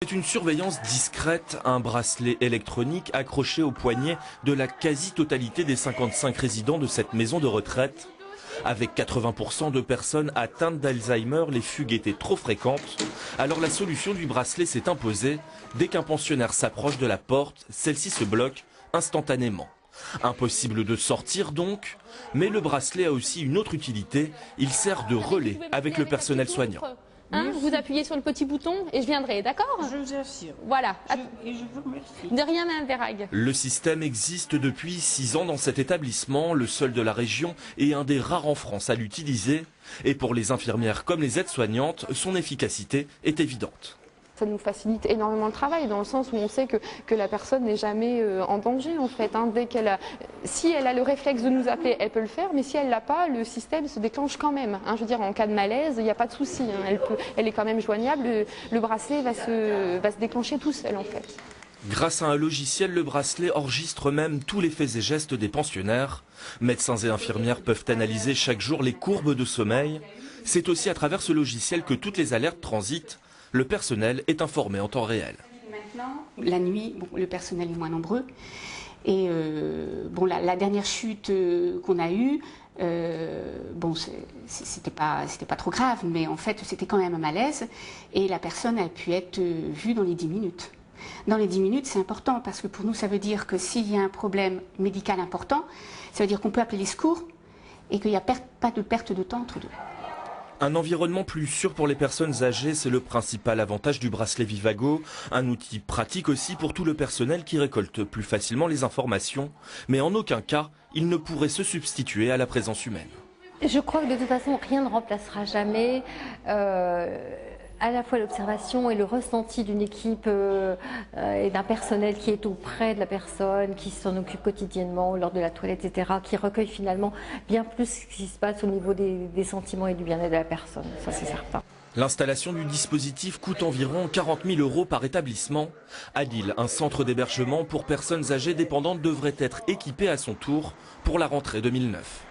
C'est une surveillance discrète, un bracelet électronique accroché au poignet de la quasi-totalité des 55 résidents de cette maison de retraite. Avec 80% de personnes atteintes d'Alzheimer, les fugues étaient trop fréquentes. Alors la solution du bracelet s'est imposée. Dès qu'un pensionnaire s'approche de la porte, celle-ci se bloque instantanément. Impossible de sortir donc, mais le bracelet a aussi une autre utilité. Il sert de relais avec le personnel soignant. Vous appuyez sur le petit bouton et je viendrai, d'accord? Je vous assure. Voilà. Et je vous remercie. De rien, Mme Verhaeghe. Le système existe depuis 6 ans dans cet établissement, le seul de la région et un des rares en France à l'utiliser. Et pour les infirmières comme les aides-soignantes, son efficacité est évidente. Ça nous facilite énormément le travail dans le sens où on sait que la personne n'est jamais en danger en fait. Dès si elle a le réflexe de nous appeler, elle peut le faire, mais si elle l'a pas, le système se déclenche quand même. Je veux dire, en cas de malaise, il n'y a pas de souci. Elle est quand même joignable. Le bracelet va se déclencher tout seul en fait. Grâce à un logiciel, le bracelet enregistre même tous les faits et gestes des pensionnaires. Médecins et infirmières peuvent analyser chaque jour les courbes de sommeil. C'est aussi à travers ce logiciel que toutes les alertes transitent. Le personnel est informé en temps réel. Maintenant, la nuit, le personnel est moins nombreux. Et la dernière chute qu'on a eue, c'était pas trop grave, mais en fait, c'était quand même un malaise. Et la personne a pu être vue dans les 10 minutes. Dans les 10 minutes, c'est important parce que pour nous, ça veut dire que s'il y a un problème médical important, ça veut dire qu'on peut appeler les secours et qu'il n'y a pas de perte de temps entre deux. Un environnement plus sûr pour les personnes âgées, c'est le principal avantage du bracelet Vivago. Un outil pratique aussi pour tout le personnel qui récolte plus facilement les informations. Mais en aucun cas, il ne pourrait se substituer à la présence humaine. Je crois que de toute façon, rien ne remplacera jamais à la fois l'observation et le ressenti d'une équipe et d'un personnel qui est auprès de la personne, qui s'en occupe quotidiennement lors de la toilette, etc., qui recueille finalement bien plus ce qui se passe au niveau des sentiments et du bien-être de la personne, ça c'est certain. L'installation du dispositif coûte environ 40 000 € par établissement. À Lille, un centre d'hébergement pour personnes âgées dépendantes devrait être équipé à son tour pour la rentrée 2009.